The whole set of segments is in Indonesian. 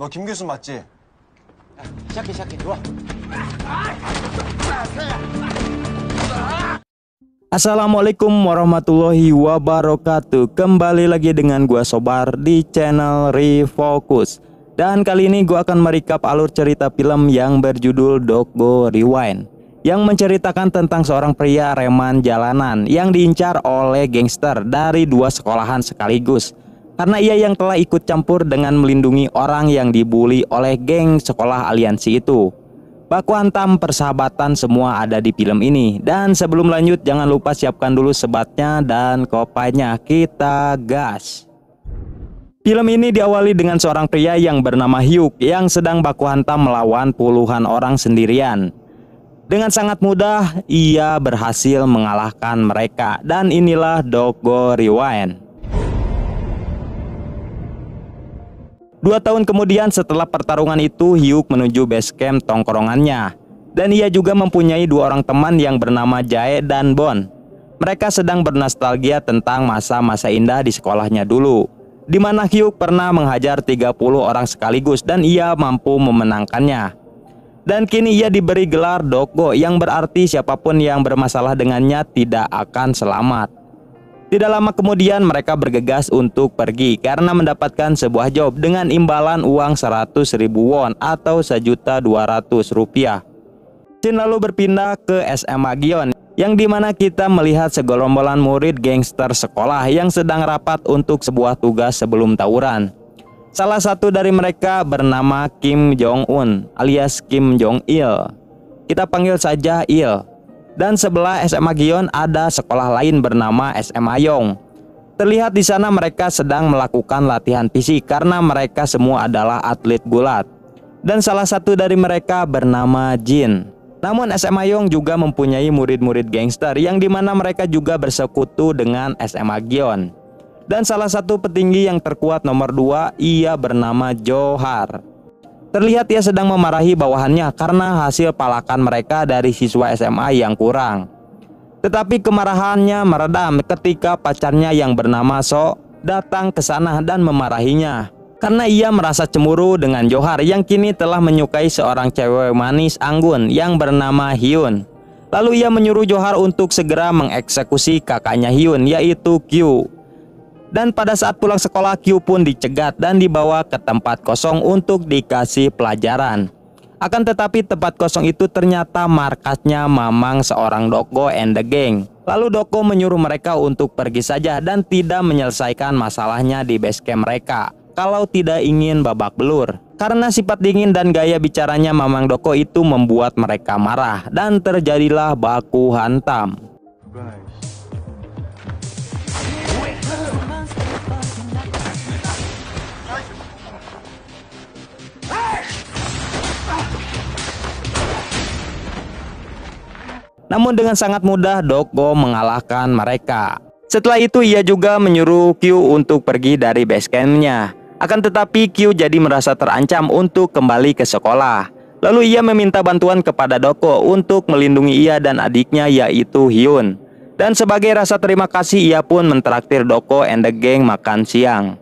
너 김 교수 맞지? 시작해 좋아. Assalamualaikum warahmatullahi wabarakatuh. Kembali lagi dengan gua Sobar di channel Refocus. Dan kali ini gua akan merecap alur cerita film yang berjudul Doggo Rewind, yang menceritakan tentang seorang pria reman jalanan yang diincar oleh gangster dari dua sekolahan sekaligus, karena ia yang telah ikut campur dengan melindungi orang yang dibully oleh geng sekolah aliansi itu. Baku hantam persahabatan semua ada di film ini. Dan sebelum lanjut, jangan lupa siapkan dulu sebatnya dan kopainya. Kita gas. Film ini diawali dengan seorang pria yang bernama Hyuk yang sedang baku hantam melawan puluhan orang sendirian. Dengan sangat mudah ia berhasil mengalahkan mereka. Dan inilah Doggo Rewind. 2 tahun kemudian setelah pertarungan itu, Hyuk menuju base camp tongkrongannya. Dan ia juga mempunyai 2 orang teman yang bernama Jae dan Bon. Mereka sedang bernostalgia tentang masa-masa indah di sekolahnya dulu, di mana Hyuk pernah menghajar 30 orang sekaligus dan ia mampu memenangkannya. Dan kini ia diberi gelar Doggo, yang berarti siapapun yang bermasalah dengannya tidak akan selamat. Tidak lama kemudian mereka bergegas untuk pergi karena mendapatkan sebuah job dengan imbalan uang 100.000 won atau 1.200.000 rupiah. Scene lalu berpindah ke SMA Gion, yang dimana kita melihat segerombolan murid gangster sekolah yang sedang rapat untuk sebuah tugas sebelum tawuran. Salah satu dari mereka bernama Kim Jong-un alias Kim Jong-il. Kita panggil saja Il. Dan sebelah SMA Gion ada sekolah lain bernama SMA Yong. Terlihat di sana mereka sedang melakukan latihan fisik karena mereka semua adalah atlet gulat. Dan salah satu dari mereka bernama Jin. Namun SMA Yong juga mempunyai murid-murid gangster yang dimana mereka juga bersekutu dengan SMA Gion. Dan salah satu petinggi yang terkuat nomor 2, ia bernama Johar. Terlihat ia sedang memarahi bawahannya karena hasil palakan mereka dari siswa SMA yang kurang. Tetapi kemarahannya meredam ketika pacarnya yang bernama So datang ke sana dan memarahinya, karena ia merasa cemburu dengan Johar yang kini telah menyukai seorang cewek manis anggun yang bernama Hyun. Lalu ia menyuruh Johar untuk segera mengeksekusi kakaknya Hyun, yaitu Kyu. Dan pada saat pulang sekolah, Kyu pun dicegat dan dibawa ke tempat kosong untuk dikasih pelajaran. Akan tetapi tempat kosong itu ternyata markasnya Mamang seorang Doggo and the Gang. Lalu Doggo menyuruh mereka untuk pergi saja dan tidak menyelesaikan masalahnya di base camp mereka, kalau tidak ingin babak belur. Karena sifat dingin dan gaya bicaranya Mamang Doggo itu membuat mereka marah dan terjadilah baku hantam. Namun dengan sangat mudah Doggo mengalahkan mereka. Setelah itu ia juga menyuruh Kyu untuk pergi dari base campnya. Akan tetapi Kyu jadi merasa terancam untuk kembali ke sekolah. Lalu ia meminta bantuan kepada Doggo untuk melindungi ia dan adiknya, yaitu Hyun. Dan sebagai rasa terima kasih ia pun mentraktir Doggo and the Gang makan siang.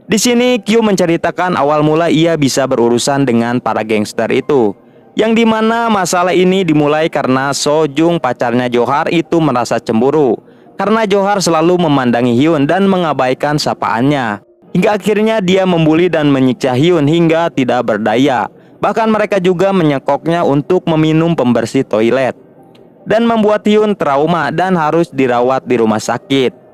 Di sini Kyu menceritakan awal mula ia bisa berurusan dengan para gangster itu, yang dimana masalah ini dimulai karena So Jung, pacarnya Johar, itu merasa cemburu karena Johar selalu memandangi Hyun dan mengabaikan sapaannya. Hingga akhirnya dia membuli dan menyiksa Hyun hingga tidak berdaya. Bahkan mereka juga menyekoknya untuk meminum pembersih toilet, dan membuat Hyun trauma dan harus dirawat di rumah sakit.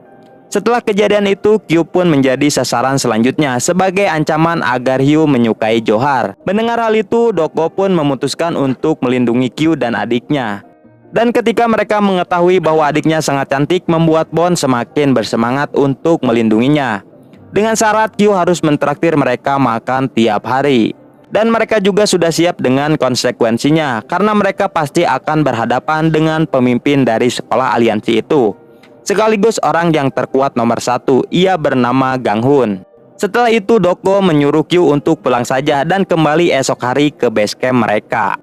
Setelah kejadian itu, Kyu pun menjadi sasaran selanjutnya sebagai ancaman agar Hyun menyukai Johar. Mendengar hal itu, Doggo pun memutuskan untuk melindungi Kyu dan adiknya. Dan ketika mereka mengetahui bahwa adiknya sangat cantik, membuat Bon semakin bersemangat untuk melindunginya. Dengan syarat Kyu harus mentraktir mereka makan tiap hari. Dan mereka juga sudah siap dengan konsekuensinya, karena mereka pasti akan berhadapan dengan pemimpin dari sekolah aliansi itu, sekaligus orang yang terkuat nomor 1, ia bernama Gang Hun. Setelah itu Doggo menyuruh Kyu untuk pulang saja dan kembali esok hari ke base camp mereka.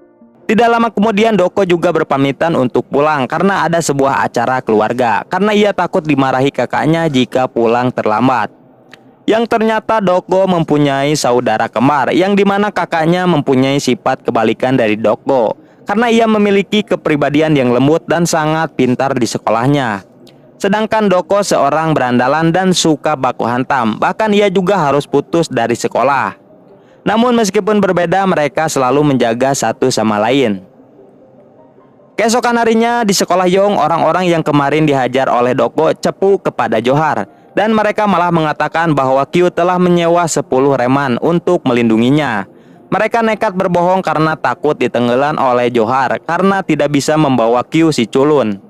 Tidak lama kemudian Doggo juga berpamitan untuk pulang karena ada sebuah acara keluarga, karena ia takut dimarahi kakaknya jika pulang terlambat. yang ternyata Doko mempunyai saudara kembar yang dimana kakaknya mempunyai sifat kebalikan dari Doko, karena ia memiliki kepribadian yang lembut dan sangat pintar di sekolahnya. Sedangkan Doko seorang berandalan dan suka baku hantam, bahkan ia juga harus putus dari sekolah. Namun meskipun berbeda, mereka selalu menjaga satu sama lain. Keesokan harinya di sekolah Yong, orang-orang yang kemarin dihajar oleh Doko cepu kepada Johar, dan mereka malah mengatakan bahwa Kyu telah menyewa 10 reman untuk melindunginya. Mereka nekat berbohong karena takut ditenggelam oleh Johar karena tidak bisa membawa Kyu si culun.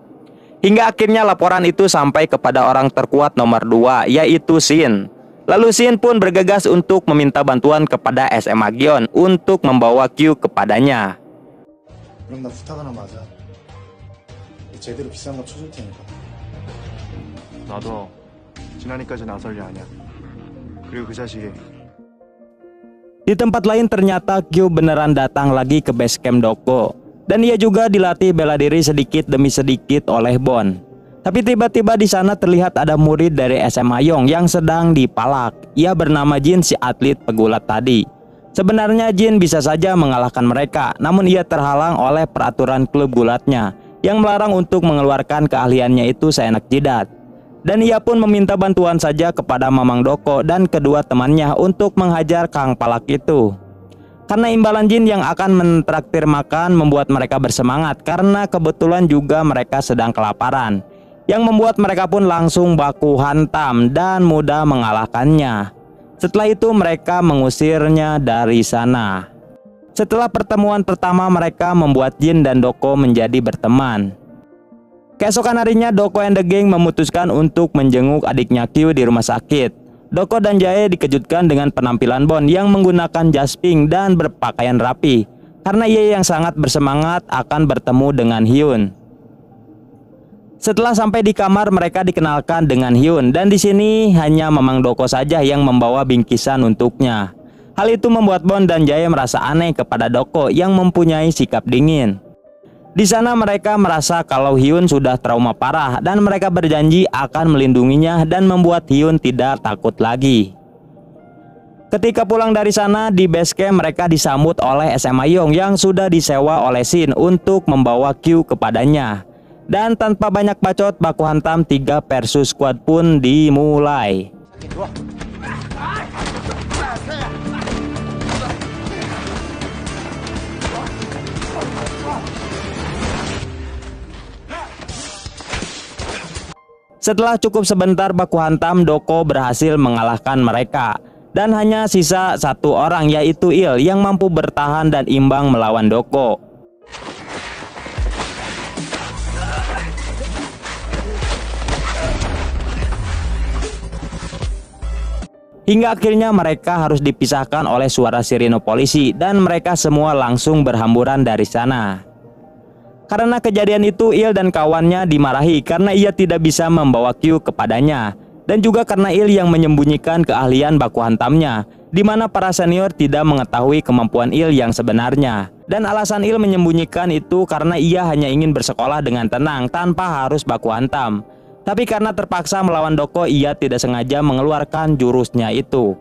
Hingga akhirnya laporan itu sampai kepada orang terkuat nomor 2, yaitu Shin. Lalu Shin pun bergegas untuk meminta bantuan kepada SMA Gion untuk membawa Kyu kepadanya. 그럼 나 부탁 하나 맞아. 제대로 비싼 거 쳐줄 테니까. 나도 지나니까지 나설 일 아니야. 그리고 그 자식이. Di tempat lain ternyata Kyu beneran datang lagi ke base camp Doko, dan ia juga dilatih bela diri sedikit demi sedikit oleh Bon. Tapi tiba-tiba di sana terlihat ada murid dari SMA Yong yang sedang dipalak. Ia bernama Jin, si atlet pegulat tadi. Sebenarnya Jin bisa saja mengalahkan mereka, namun ia terhalang oleh peraturan klub gulatnya yang melarang untuk mengeluarkan keahliannya itu seenak jidat. Dan ia pun meminta bantuan saja kepada Mamang Doko dan kedua temannya untuk menghajar Kang Palak itu. Karena imbalan Jin yang akan mentraktir makan membuat mereka bersemangat, karena kebetulan juga mereka sedang kelaparan, yang membuat mereka pun langsung baku hantam dan mudah mengalahkannya. Setelah itu mereka mengusirnya dari sana. Setelah pertemuan pertama, mereka membuat Jin dan Doko menjadi berteman. Keesokan harinya Doko and the Gang memutuskan untuk menjenguk adiknya Kyu di rumah sakit. Doko dan Jae dikejutkan dengan penampilan Bon yang menggunakan jas pink dan berpakaian rapi, karena ia yang sangat bersemangat akan bertemu dengan Hyun. Setelah sampai di kamar, mereka dikenalkan dengan Hyun, dan di sini hanya Mamang Doko saja yang membawa bingkisan untuknya. Hal itu membuat Bon dan Jae merasa aneh kepada Doko yang mempunyai sikap dingin. Di sana mereka merasa kalau Hyun sudah trauma parah, dan mereka berjanji akan melindunginya dan membuat Hyun tidak takut lagi. Ketika pulang dari sana, di base camp mereka disambut oleh SMA Yong yang sudah disewa oleh Shin untuk membawa Kyu kepadanya. Dan tanpa banyak bacot, baku hantam 3 versus squad pun dimulai. Setelah cukup sebentar baku hantam, Doko berhasil mengalahkan mereka. Dan hanya sisa 1 orang, yaitu Il, yang mampu bertahan dan imbang melawan Doko. Hingga akhirnya mereka harus dipisahkan oleh suara sirine polisi, dan mereka semua langsung berhamburan dari sana. Karena kejadian itu, Il dan kawannya dimarahi karena ia tidak bisa membawa Kyu kepadanya, dan juga karena Il yang menyembunyikan keahlian baku hantamnya, di mana para senior tidak mengetahui kemampuan Il yang sebenarnya. Dan alasan Il menyembunyikan itu karena ia hanya ingin bersekolah dengan tenang tanpa harus baku hantam. Tapi karena terpaksa melawan Doko, ia tidak sengaja mengeluarkan jurusnya itu.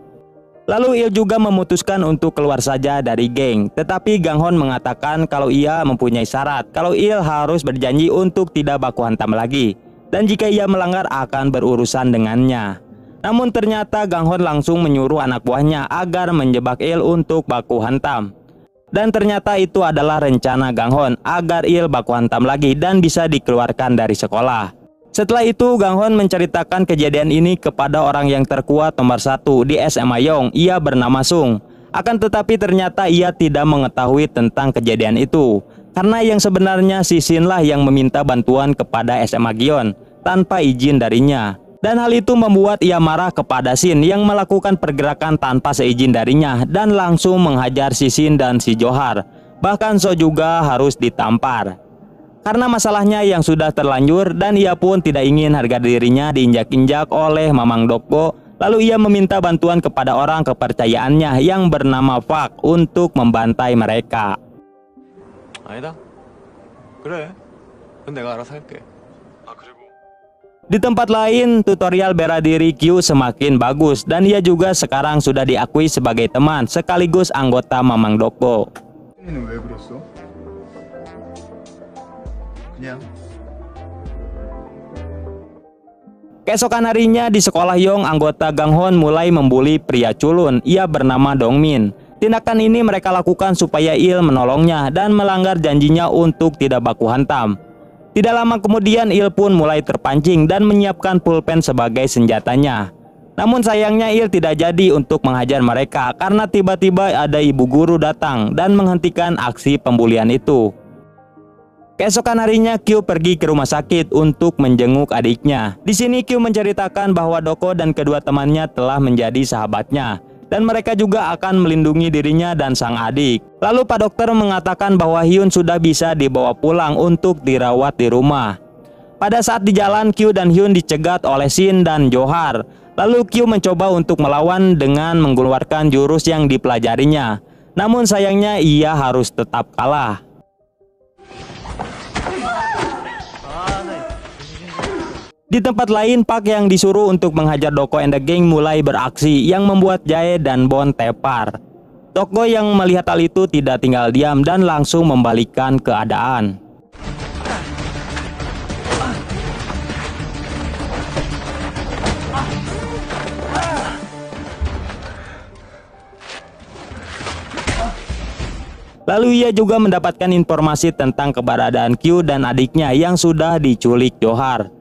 Lalu Il juga memutuskan untuk keluar saja dari geng. Tetapi Gang Hon mengatakan kalau ia mempunyai syarat, kalau Il harus berjanji untuk tidak baku hantam lagi, dan jika ia melanggar akan berurusan dengannya. Namun ternyata Gang Hon langsung menyuruh anak buahnya agar menjebak Il untuk baku hantam. Dan ternyata itu adalah rencana Gang Hon agar Il baku hantam lagi dan bisa dikeluarkan dari sekolah. Setelah itu Gang Hon menceritakan kejadian ini kepada orang yang terkuat nomor 1 di SMA Yong. Ia bernama Sung. Akan tetapi ternyata ia tidak mengetahui tentang kejadian itu, karena yang sebenarnya si Shin lah yang meminta bantuan kepada SMA Gion tanpa izin darinya. Dan hal itu membuat ia marah kepada Shin yang melakukan pergerakan tanpa seizin darinya dan langsung menghajar si Shin dan si Johar. Bahkan So juga harus ditampar karena masalahnya yang sudah terlanjur, dan ia pun tidak ingin harga dirinya diinjak-injak oleh Mamang Doko. Lalu ia meminta bantuan kepada orang kepercayaannya yang bernama Fak untuk membantai mereka. 아니다. 그래. 그건 내가 알아서 할게. 아, 그리고 Di tempat lain, tutorial bela diri Kyu semakin bagus dan ia juga sekarang sudah diakui sebagai teman sekaligus anggota Mamang Doko. 얘는 왜 그랬어? 그냥 Keesokan harinya di sekolah Yong, anggota Ganghon mulai membuli pria culun. Ia bernama Dongmin. Tindakan ini mereka lakukan supaya Il menolongnya dan melanggar janjinya untuk tidak baku hantam. Tidak lama kemudian Il pun mulai terpancing dan menyiapkan pulpen sebagai senjatanya. Namun sayangnya Il tidak jadi untuk menghajar mereka karena tiba-tiba ada ibu guru datang dan menghentikan aksi pembulian itu. Keesokan harinya Kyu pergi ke rumah sakit untuk menjenguk adiknya. Di sini Kyu menceritakan bahwa Doko dan kedua temannya telah menjadi sahabatnya dan mereka juga akan melindungi dirinya dan sang adik. Lalu Pak Dokter mengatakan bahwa Hyun sudah bisa dibawa pulang untuk dirawat di rumah. Pada saat di jalan, Kyu dan Hyun dicegat oleh Shin dan Johar. Lalu Kyu mencoba untuk melawan dengan mengeluarkan jurus yang dipelajarinya. Namun sayangnya ia harus tetap kalah. Di tempat lain, Park yang disuruh untuk menghajar Doko and the Gang mulai beraksi yang membuat Jae dan Bon tepar. Doko yang melihat hal itu tidak tinggal diam dan langsung membalikkan keadaan. Lalu ia juga mendapatkan informasi tentang keberadaan Kyu dan adiknya yang sudah diculik Johar.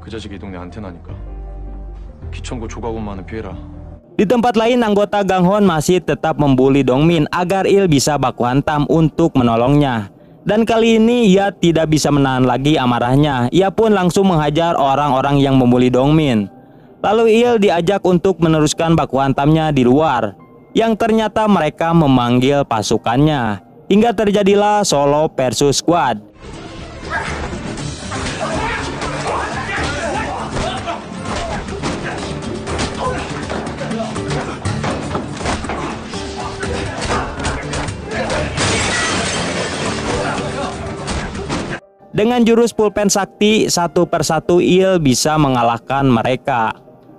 그 자식이 이 동네 안테나니까 기천고 조각원만은 피해라. Di tempat lain, anggota Ganghon masih tetap membuli Dongmin agar Il bisa baku hantam untuk menolongnya. Dan kali ini ia tidak bisa menahan lagi amarahnya. Ia pun langsung menghajar orang-orang yang membuli Dongmin. Lalu Il diajak untuk meneruskan baku hantamnya di luar, yang ternyata mereka memanggil pasukannya. Hingga terjadilah solo versus squad. Dengan jurus pulpen sakti, satu persatu Il bisa mengalahkan mereka.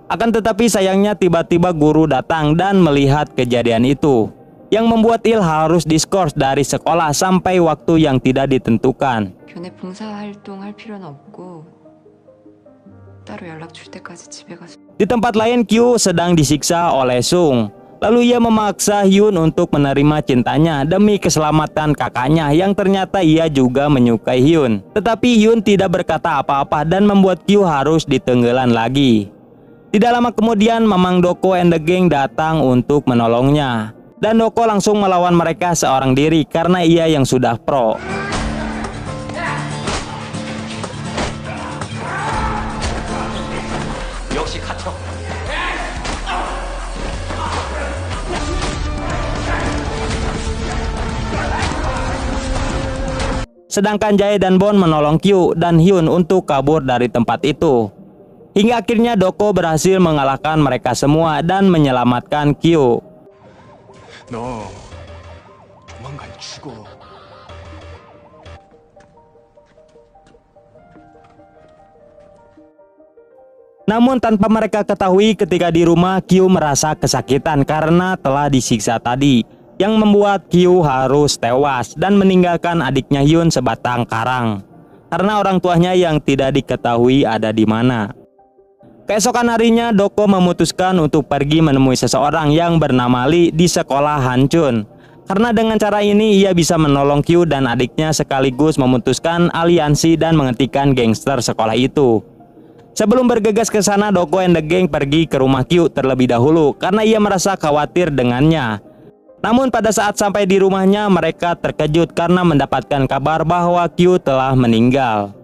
Akan tetapi sayangnya tiba-tiba guru datang dan melihat kejadian itu, yang membuat Il harus diskors dari sekolah sampai waktu yang tidak ditentukan. 교내 봉사활동 할 필요는 없고 따로 연락 줄 때까지 집에 가서. Di tempat lain, Kyu sedang disiksa oleh Sung. Lalu ia memaksa Hyun untuk menerima cintanya demi keselamatan kakaknya yang ternyata ia juga menyukai Hyun. Tetapi Hyun tidak berkata apa-apa dan membuat Kyu harus ditenggelan lagi. Tidak lama kemudian Mamang Doko and the Gang datang untuk menolongnya. Dan Doko langsung melawan mereka seorang diri karena ia yang sudah pro. 역시 갇혀. Sedangkan Jae dan Bon menolong Kyu dan Hyun untuk kabur dari tempat itu. Hingga akhirnya Doko berhasil mengalahkan mereka semua dan menyelamatkan Kyu. 너 조만간 죽어. Namun tanpa mereka ketahui, ketika di rumah Kyu merasa kesakitan karena telah disiksa tadi, yang membuat Kyu harus tewas dan meninggalkan adiknya Hyun sebatang karang karena orang tuanya yang tidak diketahui ada di mana. Keesokan harinya Doko memutuskan untuk pergi menemui seseorang yang bernama Lee di sekolah Hanchun. Karena dengan cara ini ia bisa menolong Kyu dan adiknya sekaligus memutuskan aliansi dan menghentikan gangster sekolah itu. Sebelum bergegas ke sana, Doko and the Gang pergi ke rumah Kyu terlebih dahulu karena ia merasa khawatir dengannya. Namun pada saat sampai di rumahnya, mereka terkejut karena mendapatkan kabar bahwa Kyu telah meninggal.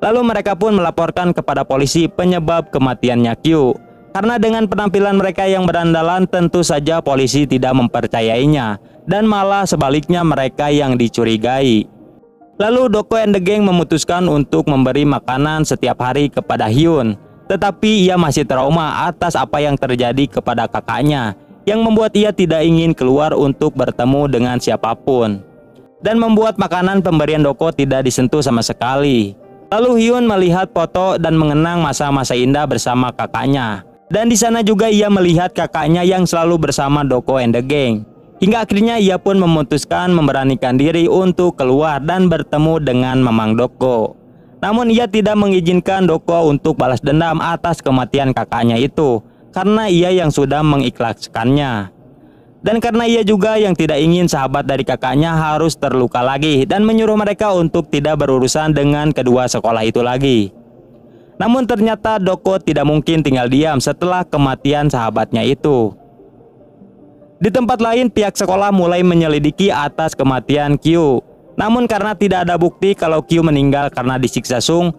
Lalu mereka pun melaporkan kepada polisi penyebab kematiannya Kyu. Karena dengan penampilan mereka yang berandalan, tentu saja polisi tidak mempercayainya, dan malah sebaliknya mereka yang dicurigai. Lalu Doko and the Gang memutuskan untuk memberi makanan setiap hari kepada Hyun. Tetapi ia masih trauma atas apa yang terjadi kepada kakaknya, yang membuat ia tidak ingin keluar untuk bertemu dengan siapapun. Dan membuat makanan pemberian Doko tidak disentuh sama sekali. Lalu Hyun melihat foto dan mengenang masa-masa indah bersama kakaknya. Dan di sana juga ia melihat kakaknya yang selalu bersama Doko and the gang. Hingga akhirnya ia pun memutuskan memberanikan diri untuk keluar dan bertemu dengan Mamang Doko. Namun ia tidak mengizinkan Doko untuk balas dendam atas kematian kakaknya itu, karena ia yang sudah mengikhlaskannya. Dan karena ia juga yang tidak ingin sahabat dari kakaknya harus terluka lagi dan menyuruh mereka untuk tidak berurusan dengan kedua sekolah itu lagi. Namun ternyata Doko tidak mungkin tinggal diam setelah kematian sahabatnya itu. Di tempat lain pihak sekolah mulai menyelidiki atas kematian Kyu. Namun karena tidak ada bukti kalau Kyu meninggal karena disiksa Sung,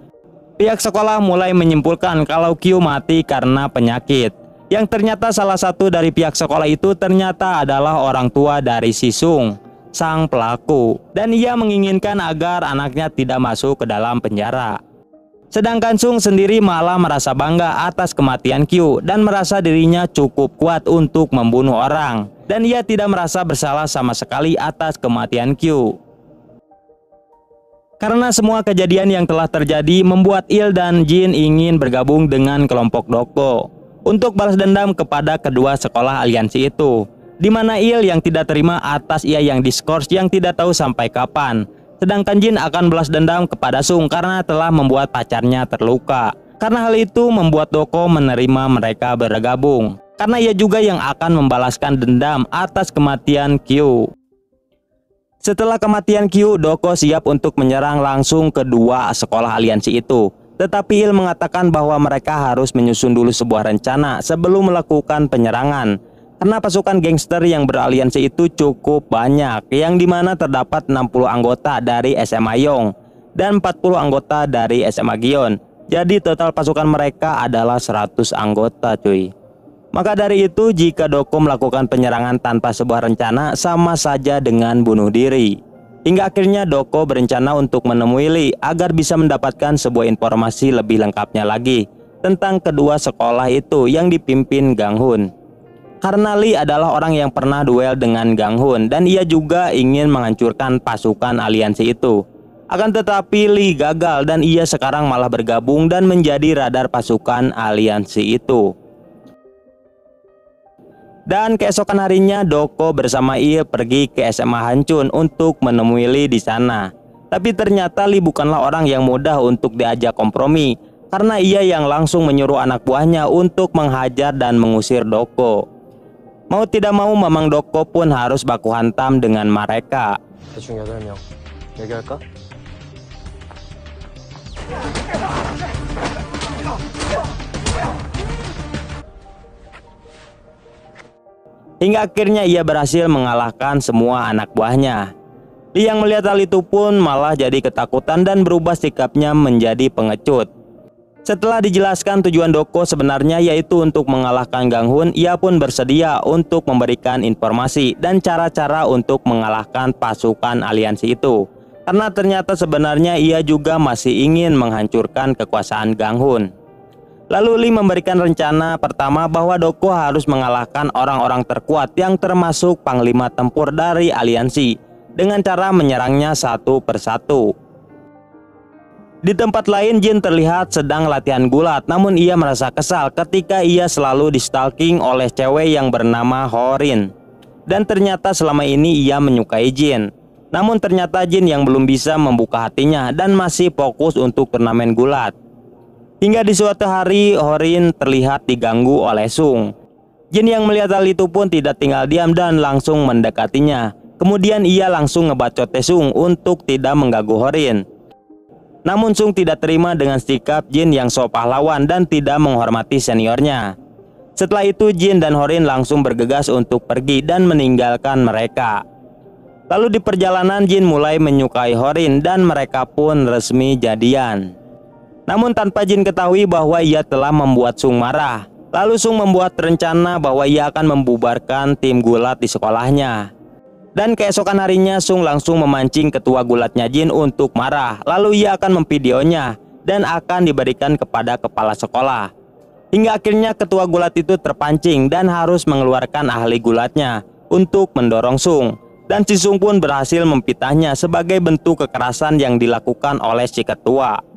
pihak sekolah mulai menyimpulkan kalau Kyu mati karena penyakit. Yang ternyata salah satu dari pihak sekolah itu ternyata adalah orang tua dari si Sung, sang pelaku. Dan ia menginginkan agar anaknya tidak masuk ke dalam penjara. Sedangkan Sung sendiri malah merasa bangga atas kematian Kyu dan merasa dirinya cukup kuat untuk membunuh orang. Dan ia tidak merasa bersalah sama sekali atas kematian Kyu. Karena semua kejadian yang telah terjadi membuat Il dan Jin ingin bergabung dengan kelompok Doko untuk balas dendam kepada kedua sekolah aliansi itu, di mana Il yang tidak terima atas ia yang diskors yang tidak tahu sampai kapan. Sedangkan Jin akan balas dendam kepada Sung karena telah membuat pacarnya terluka. Karena hal itu membuat Doko menerima mereka bergabung, karena ia juga yang akan membalaskan dendam atas kematian Kyu. Setelah kematian Kyu, Doko siap untuk menyerang langsung kedua sekolah aliansi itu. Tetapi Il mengatakan bahwa mereka harus menyusun dulu sebuah rencana sebelum melakukan penyerangan. Karena pasukan gangster yang beraliansi itu cukup banyak, yang dimana terdapat 60 anggota dari SMA Yong dan 40 anggota dari SMA Gion. Jadi total pasukan mereka adalah 100 anggota cuy. Maka dari itu jika Doko melakukan penyerangan tanpa sebuah rencana sama saja dengan bunuh diri. Hingga akhirnya Doko berencana untuk menemui Lee agar bisa mendapatkan sebuah informasi lebih lengkapnya lagi tentang kedua sekolah itu yang dipimpin Gang Hun. Karena Lee adalah orang yang pernah duel dengan Gang Hun dan ia juga ingin menghancurkan pasukan aliansi itu. Akan tetapi Lee gagal dan ia sekarang malah bergabung dan menjadi radar pasukan aliansi itu. Dan keesokan harinya Doko bersama Il pergi ke SMA Hanchun untuk menemui Lee di sana. Tapi ternyata Lee bukanlah orang yang mudah untuk diajak kompromi, karena ia yang langsung menyuruh anak buahnya untuk menghajar dan mengusir Doko. Mau tidak mau Mamang Doko pun harus baku hantam dengan mereka. 대충 8명 얘기할까? Hingga akhirnya ia berhasil mengalahkan semua anak buahnya. Lee yang melihat hal itu pun malah jadi ketakutan dan berubah sikapnya menjadi pengecut. Setelah dijelaskan tujuan Doko sebenarnya yaitu untuk mengalahkan Gang Hun, ia pun bersedia untuk memberikan informasi dan cara-cara untuk mengalahkan pasukan aliansi itu. Karena ternyata sebenarnya ia juga masih ingin menghancurkan kekuasaan Gang Hun. Lalu Lee memberikan rencana pertama bahwa Doko harus mengalahkan orang-orang terkuat yang termasuk panglima tempur dari aliansi dengan cara menyerangnya satu persatu. Di tempat lain Jin terlihat sedang latihan gulat, namun ia merasa kesal ketika ia selalu di-stalking oleh cewek yang bernama Horin. Dan ternyata selama ini ia menyukai Jin. Namun ternyata Jin yang belum bisa membuka hatinya dan masih fokus untuk turnamen gulat. Hingga di suatu hari Horin terlihat diganggu oleh Sung. Jin yang melihat hal itu pun tidak tinggal diam dan langsung mendekatinya. Kemudian ia langsung ngebacot Sung untuk tidak mengganggu Horin. Namun Sung tidak terima dengan sikap Jin yang sok pahlawan dan tidak menghormati seniornya. Setelah itu Jin dan Horin langsung bergegas untuk pergi dan meninggalkan mereka. Lalu di perjalanan Jin mulai menyukai Horin dan mereka pun resmi jadian. Namun tanpa Jin ketahui bahwa ia telah membuat Sung marah. Lalu Sung membuat rencana bahwa ia akan membubarkan tim gulat di sekolahnya. Dan keesokan harinya Sung langsung memancing ketua gulatnya Jin untuk marah. Lalu ia akan memvideonya dan akan diberikan kepada kepala sekolah. Hingga akhirnya ketua gulat itu terpancing dan harus mengeluarkan ahli gulatnya untuk mendorong Sung. Dan si Sung pun berhasil mempitahnya sebagai bentuk kekerasan yang dilakukan oleh si ketua.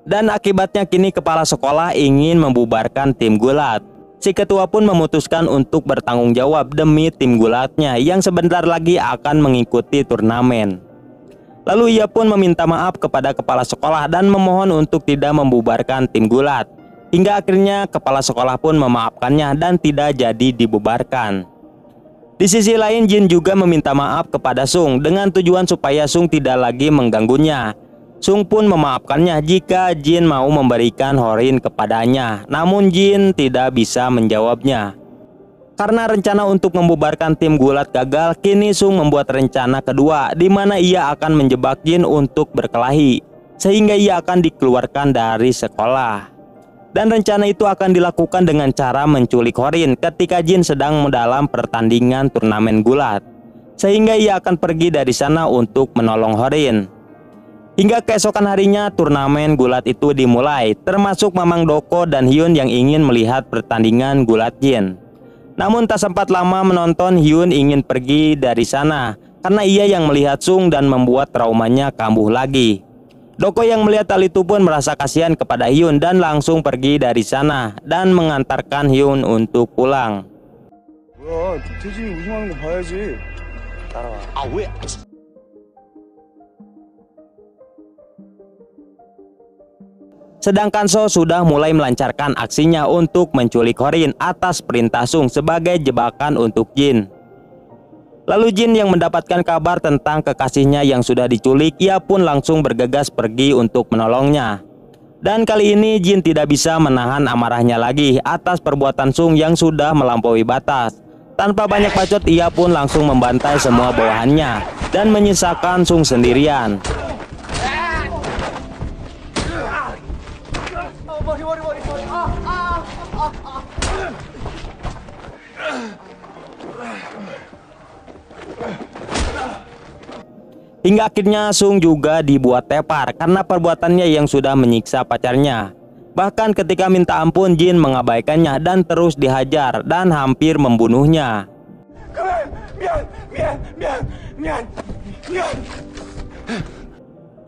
Dan akibatnya kini kepala sekolah ingin membubarkan tim gulat. Si ketua pun memutuskan untuk bertanggung jawab demi tim gulatnya yang sebentar lagi akan mengikuti turnamen. Lalu ia pun meminta maaf kepada kepala sekolah dan memohon untuk tidak membubarkan tim gulat. Hingga akhirnya kepala sekolah pun memaafkannya dan tidak jadi dibubarkan. Di sisi lain, Jin juga meminta maaf kepada Sung dengan tujuan supaya Sung tidak lagi mengganggunya. Sung pun memaafkannya jika Jin mau memberikan Horin kepadanya. Namun Jin tidak bisa menjawabnya. Karena rencana untuk membubarkan tim gulat gagal, kini Sung membuat rencana kedua di mana ia akan menjebak Jin untuk berkelahi sehingga ia akan dikeluarkan dari sekolah. Dan rencana itu akan dilakukan dengan cara menculik Horin ketika Jin sedang dalam pertandingan turnamen gulat, sehingga ia akan pergi dari sana untuk menolong Horin. Hingga keesokan harinya turnamen gulat itu dimulai, termasuk Mamang Doko dan Hyun yang ingin melihat pertandingan gulat Jin. Namun tak sempat lama menonton, Hyun ingin pergi dari sana karena ia yang melihat Sung dan membuat traumanya kambuh lagi. Doko yang melihat hal itu pun merasa kasihan kepada Hyun dan langsung pergi dari sana dan mengantarkan Hyun untuk pulang. 뭐야, 태진이 우승하는 거 봐야지. 따라와. Sedangkan So sudah mulai melancarkan aksinya untuk menculik Horin atas perintah Sung sebagai jebakan untuk Jin. Lalu Jin yang mendapatkan kabar tentang kekasihnya yang sudah diculik, ia pun langsung bergegas pergi untuk menolongnya. Dan kali ini Jin tidak bisa menahan amarahnya lagi atas perbuatan Sung yang sudah melampaui batas. Tanpa banyak bacot, ia pun langsung membantai semua bawahannya dan menyisakan Sung sendirian. Hingga akhirnya Sung juga dibuat tepar karena perbuatannya yang sudah menyiksa pacarnya. Bahkan ketika minta ampun, Jin mengabaikannya dan terus dihajar dan hampir membunuhnya.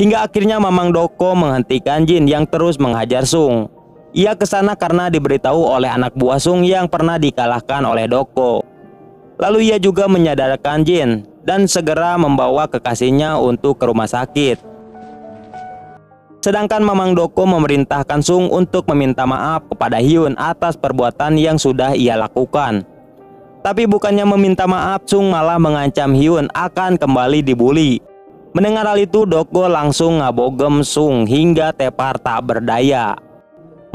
Hingga akhirnya Mamang Doko menghentikan Jin yang terus menghajar Sung. Ia kesana karena diberitahu oleh anak buah Sung yang pernah dikalahkan oleh Doko. Lalu ia juga menyadarkan Jin dan segera membawa kekasihnya untuk ke rumah sakit. Sedangkan Mamang Doko memerintahkan Sung untuk meminta maaf kepada Hyun atas perbuatan yang sudah ia lakukan. Tapi bukannya meminta maaf, Sung malah mengancam Hyun akan kembali dibully. Mendengar hal itu, Doko langsung ngabogem Sung hingga tepar tak berdaya.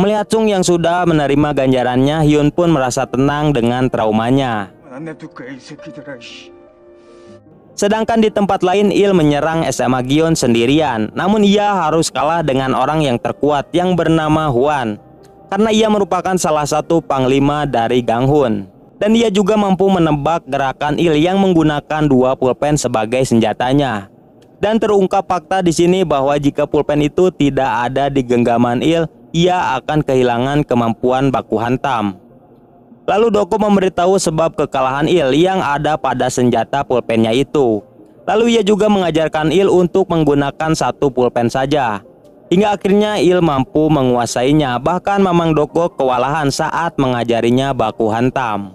Melihat Sung yang sudah menerima ganjarannya, Hyun pun merasa tenang dengan traumanya. Sedangkan di tempat lain, Il menyerang SMA Gion sendirian. Namun ia harus kalah dengan orang yang terkuat yang bernama Hwan, karena ia merupakan salah satu panglima dari Ganghun. Dan ia juga mampu menebak gerakan Il yang menggunakan 2 pulpen sebagai senjatanya. Dan terungkap fakta di sini bahwa jika pulpen itu tidak ada di genggaman Il, ia akan kehilangan kemampuan baku hantam. Lalu Doko memberitahu sebab kekalahan Il yang ada pada senjata pulpennya itu. Lalu ia juga mengajarkan Il untuk menggunakan 1 pulpen saja. Hingga akhirnya Il mampu menguasainya. Bahkan Mamang Doko kewalahan saat mengajarinya baku hantam.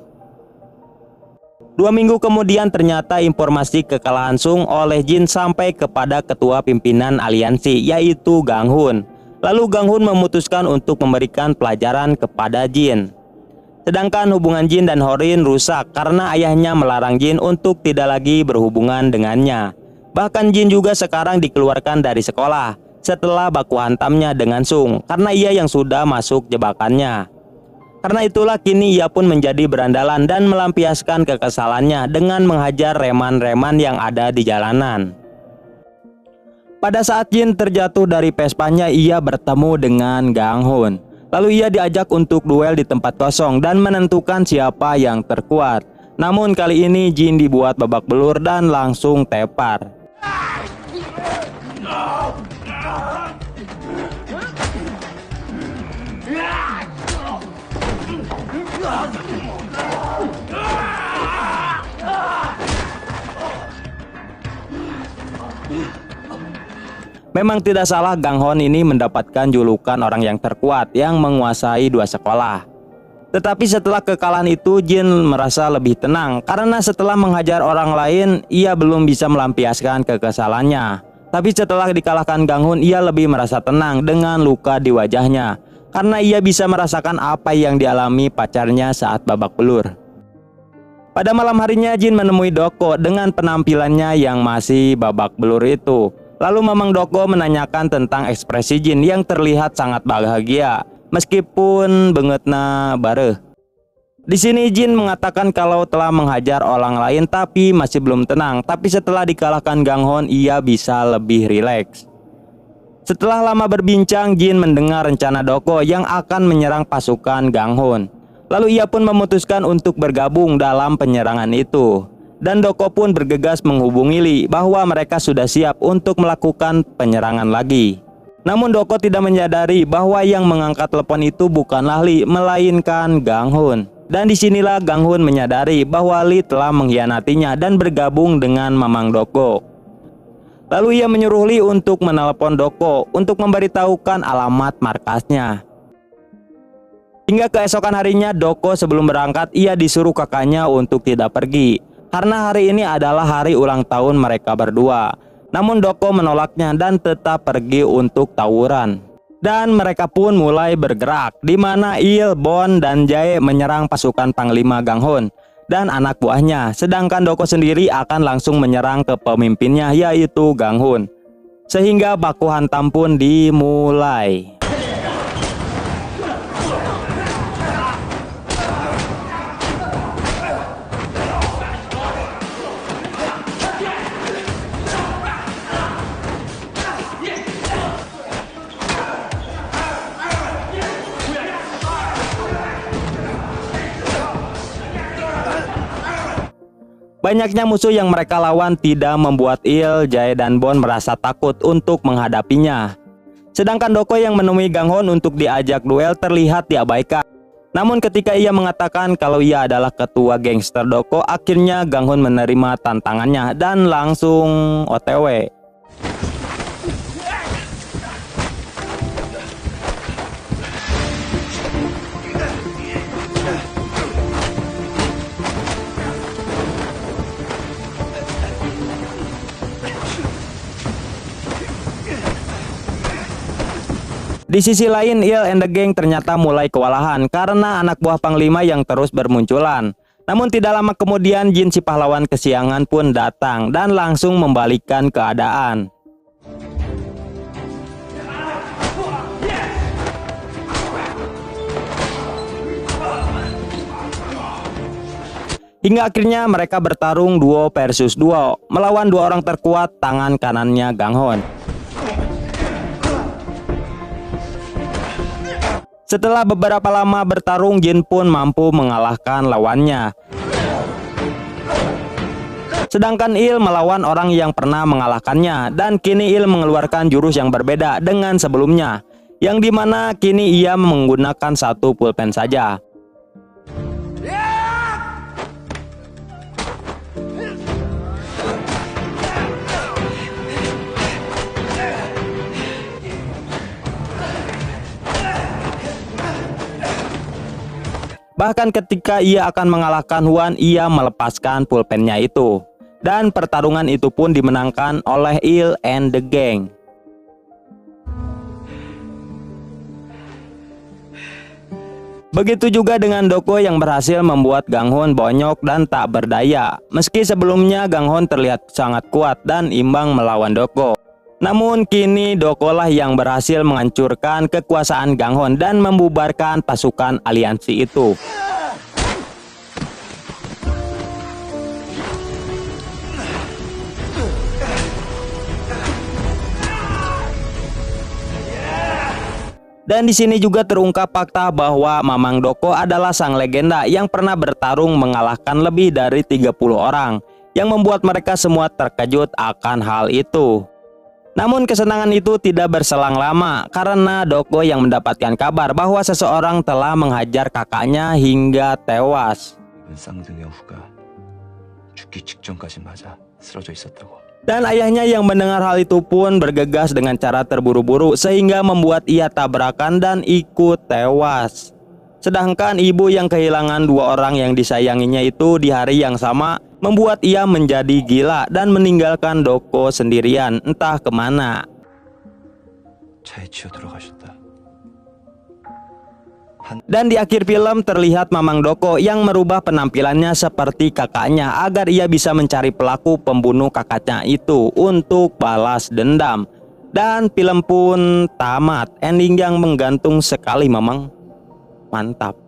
2 minggu kemudian ternyata informasi kekalahan Sung oleh Jin sampai kepada ketua pimpinan aliansi, yaitu Ganghun. Lalu Ganghun memutuskan untuk memberikan pelajaran kepada Jin. Sedangkan hubungan Jin dan Horin rusak karena ayahnya melarang Jin untuk tidak lagi berhubungan dengannya. Bahkan Jin juga sekarang dikeluarkan dari sekolah setelah baku hantamnya dengan Sung karena ia yang sudah masuk jebakannya. Karena itulah kini ia pun menjadi berandalan dan melampiaskan kekesalannya dengan menghajar reman-reman yang ada di jalanan. Pada saat Jin terjatuh dari Vespanya, ia bertemu dengan Ganghun. Lalu ia diajak untuk duel di tempat kosong dan menentukan siapa yang terkuat. Namun kali ini Jin dibuat babak belur dan langsung tepar. Memang tidak salah Gang Hon ini mendapatkan julukan orang yang terkuat yang menguasai 2 sekolah. Tetapi setelah kekalahan itu Jin merasa lebih tenang karena setelah menghajar orang lain ia belum bisa melampiaskan kekesalannya. Tapi setelah dikalahkan Gang Hun ia lebih merasa tenang dengan luka di wajahnya karena ia bisa merasakan apa yang dialami pacarnya saat babak belur. Pada malam harinya Jin menemui Doko dengan penampilannya yang masih babak belur itu. Lalu Mamang Doko menanyakan tentang ekspresi Jin yang terlihat sangat bahagia meskipun bengetna bareh. Di sini Jin mengatakan kalau telah menghajar orang lain tapi masih belum tenang. Tapi setelah dikalahkan Gang Hon ia bisa lebih rileks. Setelah lama berbincang Jin mendengar rencana Doko yang akan menyerang pasukan Gang Hon. Lalu ia pun memutuskan untuk bergabung dalam penyerangan itu. Dan Doko pun bergegas menghubungi Lee bahwa mereka sudah siap untuk melakukan penyerangan lagi. Namun Doko tidak menyadari bahwa yang mengangkat telepon itu bukanlah Lee melainkan Gang Hun. Dan disinilah Gang Hun menyadari bahwa Lee telah mengkhianatinya dan bergabung dengan Mamang Doko. Lalu ia menyuruh Lee untuk menelepon Doko untuk memberitahukan alamat markasnya. Hingga keesokan harinya Doko sebelum berangkat ia disuruh kakaknya untuk tidak pergi karena hari ini adalah hari ulang tahun mereka berdua. Namun Doko menolaknya dan tetap pergi untuk tawuran. Dan mereka pun mulai bergerak di mana Il, Bon, dan Jae menyerang pasukan Panglima Gang Hun dan anak buahnya. Sedangkan Doko sendiri akan langsung menyerang ke pemimpinnya yaitu Gang Hun. Sehingga baku hantam pun dimulai. Banyaknya musuh yang mereka lawan tidak membuat Il, Jae, dan Bon merasa takut untuk menghadapinya. Sedangkan Doko yang menemui Gang Hon untuk diajak duel terlihat diabaikan. Namun ketika ia mengatakan kalau ia adalah ketua gangster Doko, akhirnya Gang Hon menerima tantangannya dan langsung OTW. Di sisi lain, Il and the Gang ternyata mulai kewalahan karena anak buah Panglima yang terus bermunculan. Namun tidak lama kemudian Jin si pahlawan kesiangan pun datang dan langsung membalikkan keadaan. Hingga akhirnya mereka bertarung duo versus duo melawan 2 orang terkuat tangan kanannya Gang Hon. Setelah beberapa lama bertarung, Jin pun mampu mengalahkan lawannya. Sedangkan Il melawan orang yang pernah mengalahkannya, dan kini Il mengeluarkan jurus yang berbeda dengan sebelumnya, yang dimana kini ia menggunakan 1 pulpen saja. Bahkan ketika ia akan mengalahkan Huan, ia melepaskan pulpennya itu. Dan pertarungan itu pun dimenangkan oleh Il and the Gang. Begitu juga dengan Doko yang berhasil membuat Gang Hon bonyok dan tak berdaya. Meski sebelumnya Gang Hon terlihat sangat kuat dan imbang melawan Doko. Namun kini Doko lah yang berhasil menghancurkan kekuasaan Gang Hon dan membubarkan pasukan aliansi itu. Dan di sini juga terungkap fakta bahwa Mamang Doko adalah sang legenda yang pernah bertarung mengalahkan lebih dari 30 orang, yang membuat mereka semua terkejut akan hal itu. Namun kesenangan itu tidak berselang lama karena Doko yang mendapatkan kabar bahwa seseorang telah menghajar kakaknya hingga tewas. 쌍둥이 후가 죽기 직전까지 맞아 쓰러져 있었다고. Dan ayahnya yang mendengar hal itu pun bergegas dengan cara terburu-buru sehingga membuat ia tabrakan dan ikut tewas. Sedangkan ibu yang kehilangan 2 orang yang disayanginya itu di hari yang sama membuat ia menjadi gila dan meninggalkan Doko sendirian entah kemana. 차에 치여 들어가셨다. Dan di akhir film terlihat Mamang Doko yang merubah penampilannya seperti kakaknya agar ia bisa mencari pelaku pembunuh kakaknya itu untuk balas dendam. Dan film pun tamat, ending yang menggantung sekali Mamang. Mantap.